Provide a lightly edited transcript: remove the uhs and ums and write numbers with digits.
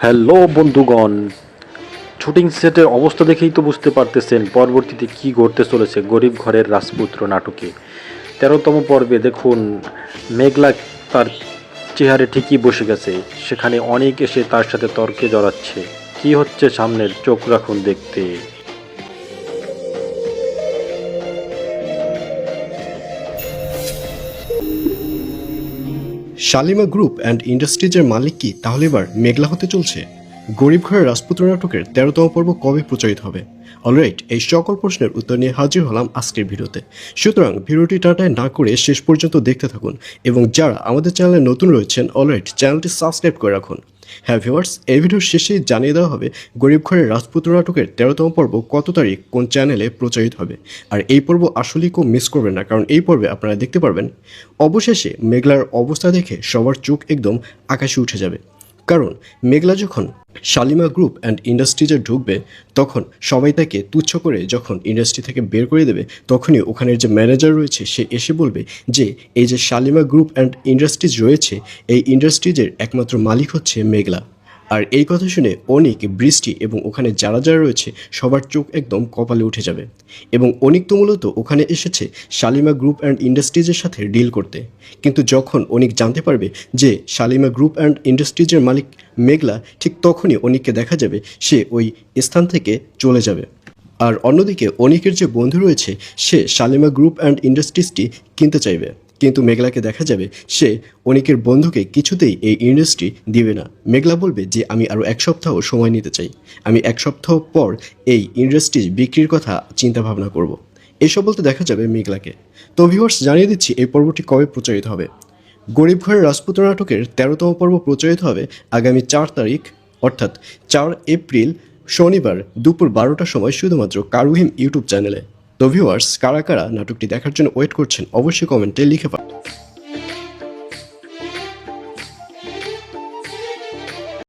Hello বন্ধুগণ, shooting সেটের অবস্থা দেখেই তো বুঝতে পারতেছেন পরবর্তীতে কি ঘটতে চলেছে গরিব ঘরের রাজপুত্র নাটকে। ১৩তম পর্বে দেখুন, মেঘলা তার চেহারে ঠিকই বসে গেছে, সেখানে অনেক এসে তার সাথে তর্কে জড়াচ্ছে। কি হচ্ছে সামনের, চোখ রাখুন দেখতে। শালিমা গ্রুপ অ্যান্ড ইন্ডাস্ট্রিজের মালিক কি তাহলে এবার মেঘলা হতে চলছে? গরিব ঘরের রাজপুত্র নাটকের ১৩তম পর্ব কবে প্রচারিত হবে? অলরাইট, এই সকল প্রশ্নের উত্তর নিয়ে হাজির হলাম আজকের ভিডিওতে। সুতরাং ভিডিওটি টাটায় না করে শেষ পর্যন্ত দেখতে থাকুন, এবং যারা আমাদের চ্যানেলে নতুন রয়েছেন অলরাইট চ্যানেলটি সাবস্ক্রাইব করে রাখুন। হ্যাঁ ভিউয়ার্স, এই ভিডিওর শেষেই জানিয়ে দেওয়া হবে গরিব ঘরের রাজপুত্র নাটকের ১৩তম পর্ব কত তারিখ কোন চ্যানেলে প্রচারিত হবে। আর এই পর্ব আসলেই কেউ মিস করবেন না, কারণ এই পর্বে আপনারা দেখতে পারবেন অবশেষে মেঘলার অবস্থা দেখে সবার চোখ একদম আকাশে উঠে যাবে। কারণ মেঘলা যখন শালিমা গ্রুপ অ্যান্ড ইন্ডাস্ট্রিজে ঢুকবে তখন সবাই তাকে তুচ্ছ করে যখন ইন্ডাস্ট্রি থেকে বের করে দেবে, তখনই ওখানের যে ম্যানেজার রয়েছে সে এসে বলবে যে এই যে শালিমা গ্রুপ অ্যান্ড ইন্ডাস্ট্রিজ রয়েছে, এই ইন্ডাস্ট্রিজের একমাত্র মালিক হচ্ছে মেঘলা। আর এই কথা শুনে অনিক, বৃষ্টি এবং ওখানে যারা যারা রয়েছে সবার চোখ একদম কপালে উঠে যাবে। এবং অনিক তো মূলত ওখানে এসেছে শালিমা গ্রুপ অ্যান্ড ইন্ডাস্ট্রিজের সাথে ডিল করতে, কিন্তু যখন অনিক জানতে পারবে যে শালিমা গ্রুপ অ্যান্ড ইন্ডাস্ট্রিজের মালিক মেঘলা, ঠিক তখনই অনিককে দেখা যাবে সে ওই স্থান থেকে চলে যাবে। আর অন্যদিকে অনিকের যে বন্ধু রয়েছে সে শালিমা গ্রুপ অ্যান্ড ইন্ডাস্ট্রিজটি কিনতে চাইবে, কিন্তু মেঘলাকে দেখা যাবে সে অনিকের বন্ধুকে কিছুতেই এই ইন্ডাস্ট্রি দিবে না। মেঘলা বলবে যে আমি আরও ১ সপ্তাহ সময় নিতে চাই, আমি ১ সপ্তাহ পর এই ইন্ডাস্ট্রি বিক্রির কথা চিন্তা ভাবনা করব। এসব বলতে দেখা যাবে মেঘলাকে। তো ভিউয়ার্স, জানিয়ে দিচ্ছি এই পর্বটি কবে প্রচারিত হবে। গরিব ঘরের রাজপুত্র নাটকের ১৩তম পর্ব প্রচারিত হবে আগামী ৪ তারিখ, অর্থাৎ ৪ এপ্রিল শনিবার দুপুর ১২টার সময় শুধুমাত্র কারুহিম ইউটিউব চ্যানেলে। তো ভিউয়ার্স, কারা কারা নাটকটি দেখার জন্য ওয়েট করছেন অবশ্যই কমেন্টে লিখে পাঠান।